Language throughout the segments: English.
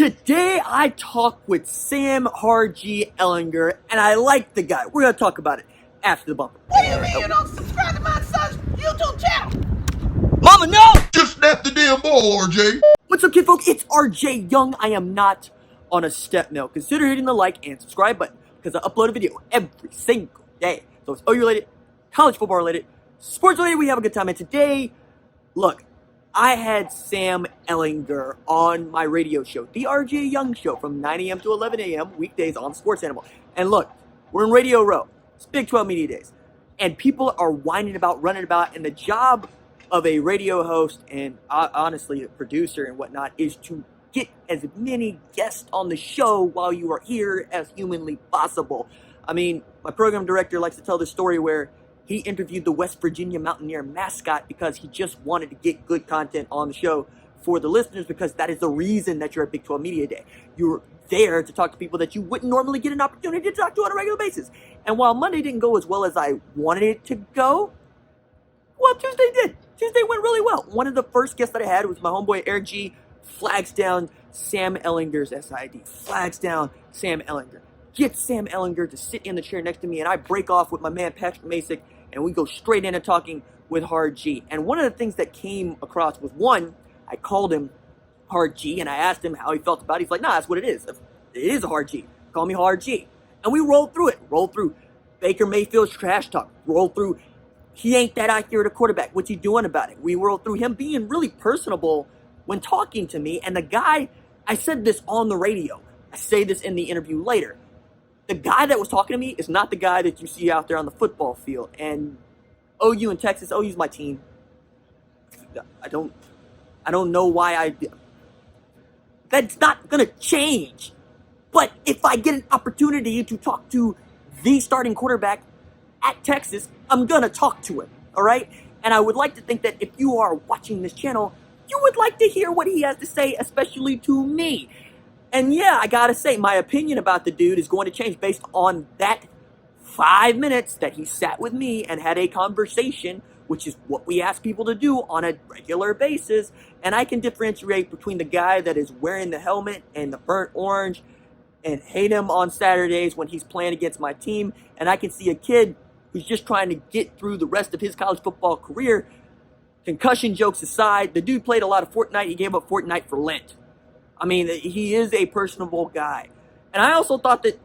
Today I talk with Sam Ehlinger, and I like the guy. We're going to talk about it after the bumper. What do you mean you don't subscribe to my son's YouTube channel? Mama, no! Just snap the damn ball, RJ. What's up, kid folk? It's RJ Young. I am not on a step mill. Consider hitting the like and subscribe button because I upload a video every single day. So it's OU related, college football related, sports related. We have a good time. And today, look, I had Sam Ehlinger on my radio show, the RJ Young Show, from 9 a.m. to 11 a.m. weekdays on Sports Animal. And look, we're in Radio Row. It's Big 12 Media Days. And people are whining about, running about, and the job of a radio host and honestly a producer and whatnot is to get as many guests on the show while you are here as humanly possible. I mean, my program director likes to tell this story where he interviewed the West Virginia Mountaineer mascot because he just wanted to get good content on the show for the listeners, because that is the reason that you're at Big 12 Media Day. You're there to talk to people that you wouldn't normally get an opportunity to talk to on a regular basis. And while Monday didn't go as well as I wanted it to go, well, Tuesday did. Tuesday went really well. One of the first guests that I had was my homeboy Eric G. Flags down Sam Ehlinger's SID. Flags down Sam Ehlinger. Gets Sam Ehlinger to sit in the chair next to me, and I break off with my man Patrick Masick, and we go straight into talking with Hard G. And one of the things that came across was, one, I called him Hard G, and I asked him how he felt about it. He's like, nah, that's what it is. It is a Hard G. Call me Hard G. And we rolled through it. Rolled through Baker Mayfield's trash talk. Rolled through he ain't that accurate a quarterback. What's he doing about it? We rolled through him being really personable when talking to me. And the guy, I said this on the radio. I say this in the interview later. The guy that was talking to me is not the guy that you see out there on the football field. And OU in Texas, OU's my team. I don't know why that's not going to change. But if I get an opportunity to talk to the starting quarterback at Texas, I'm going to talk to him, all right? And I would like to think that if you are watching this channel, you would like to hear what he has to say, especially to me. And yeah, I got to say, my opinion about the dude is going to change based on that 5 minutes that he sat with me and had a conversation, which is what we ask people to do on a regular basis. And I can differentiate between the guy that is wearing the helmet and the burnt orange and hate him on Saturdays when he's playing against my team. And I can see a kid who's just trying to get through the rest of his college football career. Concussion jokes aside, the dude played a lot of Fortnite. He gave up Fortnite for Lent. I mean, he is a personable guy. And I also thought that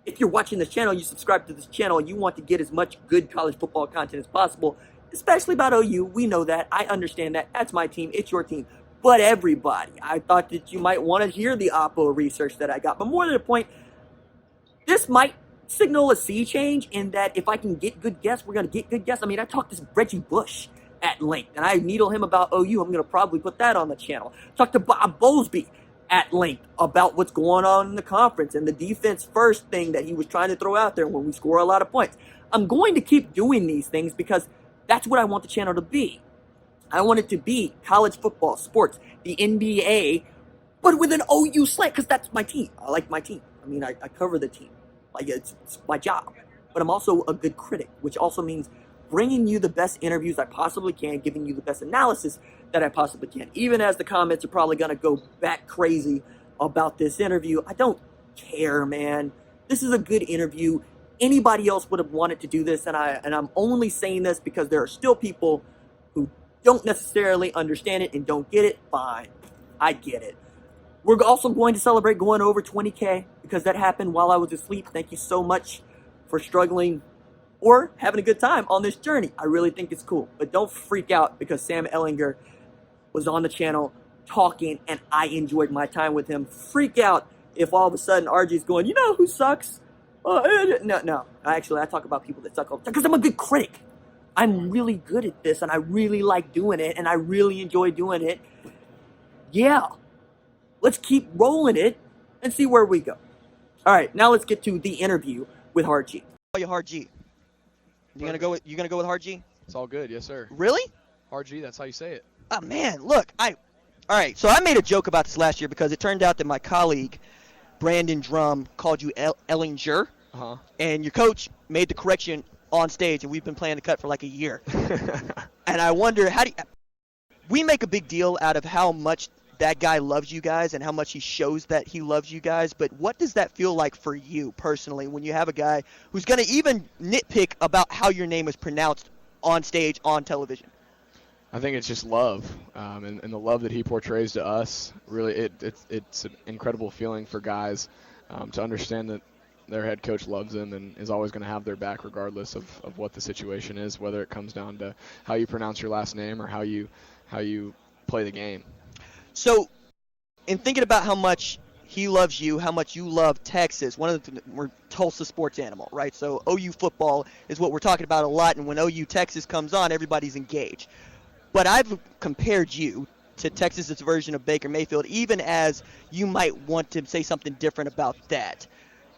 if you're watching this channel, you subscribe to this channel, you want to get as much good college football content as possible, especially about OU. We know that. I understand that. That's my team. It's your team. But everybody, I thought that you might want to hear the Oppo research that I got. But more to the point, this might signal a sea change in that if I can get good guests, we're going to get good guests. I mean, I talked to Reggie Bush at length, and I needle him about OU. I'm going to probably put that on the channel. Talked to Bob Bowlesby at length about what's going on in the conference and the defense first thing that he was trying to throw out there when we score a lot of points. I'm going to keep doing these things because that's what I want the channel to be. I want it to be college football, sports, the NBA, but with an OU slant, because that's my team. I like my team. I mean, I cover the team. Like, it's my job. But I'm also a good critic, which also means bringing you the best interviews I possibly can, giving you the best analysis that I possibly can. Even as the comments are probably going to go back crazy about this interview, I don't care, man. This is a good interview. Anybody else would have wanted to do this, and I'm only saying this because there are still people who don't necessarily understand it and don't get it. Fine. I get it. We're also going to celebrate going over 20K because that happened while I was asleep. Thank you so much for struggling or having a good time on this journey. I really think it's cool. But don't freak out because Sam Ehlinger was on the channel talking and I enjoyed my time with him. Freak out if all of a sudden RJ's going, you know who sucks? No. Actually, I talk about people that suck all the time because I'm a good critic. I'm really good at this and I really like doing it and I really enjoy doing it. Yeah. Let's keep rolling it and see where we go. All right, now let's get to the interview with Hard G. Call you Hard G. You gonna go with Hard G? It's all good, yes sir. Really? Hard G, that's how you say it. Oh man, look, all right. So I made a joke about this last year because it turned out that my colleague Brandon Drum called you Ehlinger, and your coach made the correction on stage, and we've been playing the cut for like a year. And I wonder we make a big deal out of how much that guy loves you guys and how much he shows that he loves you guys, but what does that feel like for you personally when you have a guy who's going to even nitpick about how your name is pronounced on stage, on television? I think it's just love, and the love that he portrays to us. Really, it's an incredible feeling for guys to understand that their head coach loves them and is always going to have their back regardless of what the situation is, whether it comes down to how you pronounce your last name or how you play the game. So, in thinking about how much he loves you, how much you love Texas, we're Tulsa sports animal, right? So OU football is what we're talking about a lot, and when OU Texas comes on, everybody's engaged. But I've compared you to Texas's version of Baker Mayfield, even as you might want to say something different about that.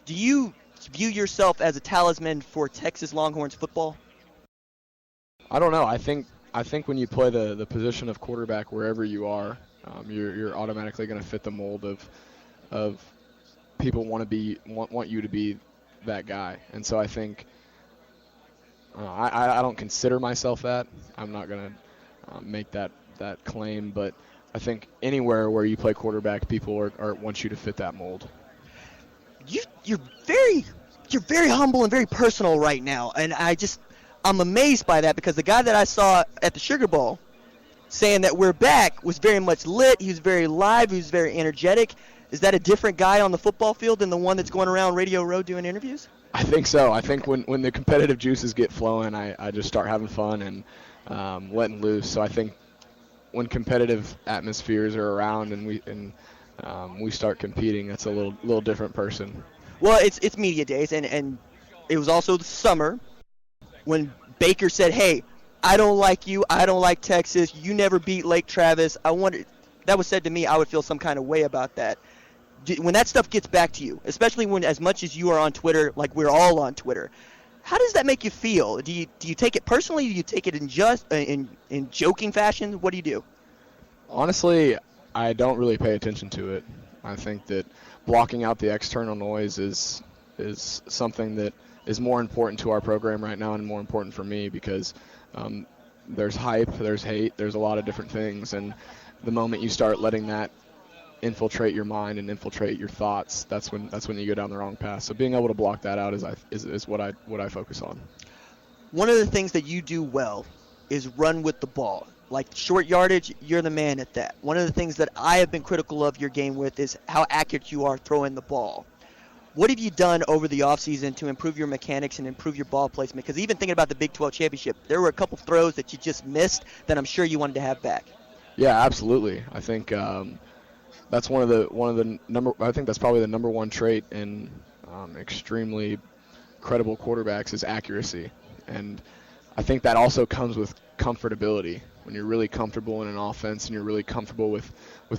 Do you view yourself as a talisman for Texas Longhorns football? I don't know. I think when you play the position of quarterback wherever you are, you're automatically going to fit the mold of people want you to be that guy. And so I think I don't consider myself that. I'm not going to make that claim, but I think anywhere where you play quarterback, people want you to fit that mold. You're very humble and very personal right now, and I'm amazed by that, because the guy that I saw at the Sugar Bowl saying that we're back was very much lit. He was very live. He was very energetic. Is that a different guy on the football field than the one that's going around Radio Row doing interviews? I think so. I think when the competitive juices get flowing, I just start having fun and letting loose. So I think when competitive atmospheres are around and we start competing, that's a little different person. Well, it's media days, and it was also the summer when Baker said, "Hey, I don't like you. I don't like Texas. You never beat Lake Travis." That was said to me. I would feel some kind of way about that. When that stuff gets back to you, especially when, as much as you are on Twitter, like we're all on Twitter, how does that make you feel? Do you take it personally? Do you take it in joking fashion? What do you do? Honestly, I don't really pay attention to it. I think that blocking out the external noise is something that is more important to our program right now and more important for me, because there's hype, there's hate, there's a lot of different things, and the moment you start letting that infiltrate your mind and infiltrate your thoughts, that's when you go down the wrong path. So being able to block that out is what I focus on. One of the things that you do well is run with the ball. Like short yardage, you're the man at that. One of the things that I have been critical of your game with is how accurate you are throwing the ball. What have you done over the offseason to improve your mechanics and improve your ball placement? Because even thinking about the Big 12 championship, there were a couple throws that you just missed that I'm sure you wanted to have back. Yeah, absolutely. I think that's one of the number. I think that's probably the number one trait in extremely credible quarterbacks is accuracy, and I think that also comes with comfortability. When you're really comfortable in an offense and you're really comfortable with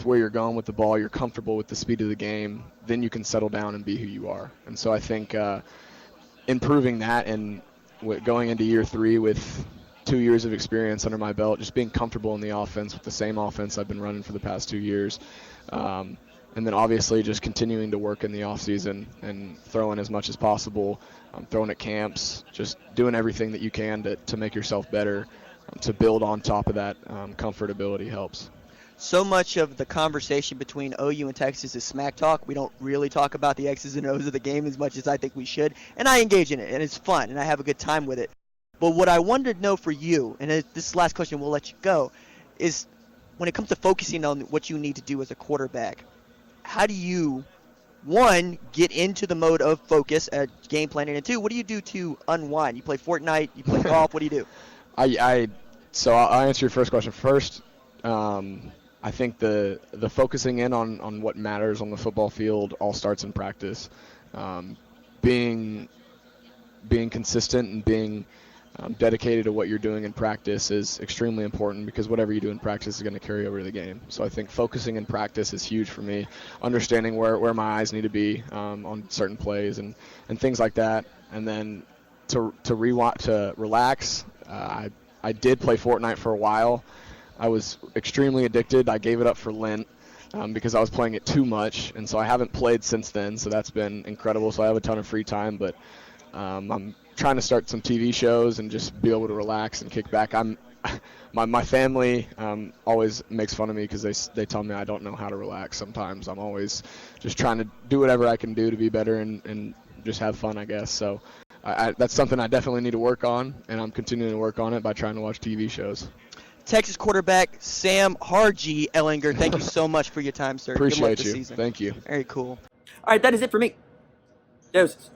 where you're going with the ball, you're comfortable with the speed of the game, then you can settle down and be who you are. And so I think improving that and going into year 3 with 2 years of experience under my belt, just being comfortable in the offense with the same offense I've been running for the past 2 years. And then obviously just continuing to work in the offseason and throwing as much as possible, throwing at camps, just doing everything that you can to make yourself better. To build on top of that, comfortability helps. So much of the conversation between OU and Texas is smack talk. We don't really talk about the X's and O's of the game as much as I think we should, and I engage in it, and it's fun, and I have a good time with it. But what I wanted to know for you, and this is the last question, we'll let you go, is when it comes to focusing on what you need to do as a quarterback, how do you, one, get into the mode of focus at game planning, and two, what do you do to unwind? You play Fortnite, you play golf, what do you do? So I'll answer your first question first. I think the focusing in on what matters on the football field all starts in practice. Being consistent and being dedicated to what you're doing in practice is extremely important, because whatever you do in practice is going to carry over to the game. So I think focusing in practice is huge for me, understanding where my eyes need to be on certain plays and things like that. And then to relax, I did play Fortnite for a while. I was extremely addicted. I gave it up for Lent because I was playing it too much, and so I haven't played since then, so that's been incredible. So I have a ton of free time, but I'm trying to start some TV shows and just be able to relax and kick back. I'm my family always makes fun of me because they tell me I don't know how to relax sometimes. I'm always just trying to do whatever I can do to be better and just have fun, I guess. So that's something I definitely need to work on, and I'm continuing to work on it by trying to watch TV shows. Texas quarterback Sam Ehlinger, thank you so much for your time, sir. Appreciate Good luck this you. season. Thank you. Very cool. All right, that is it for me. Doses.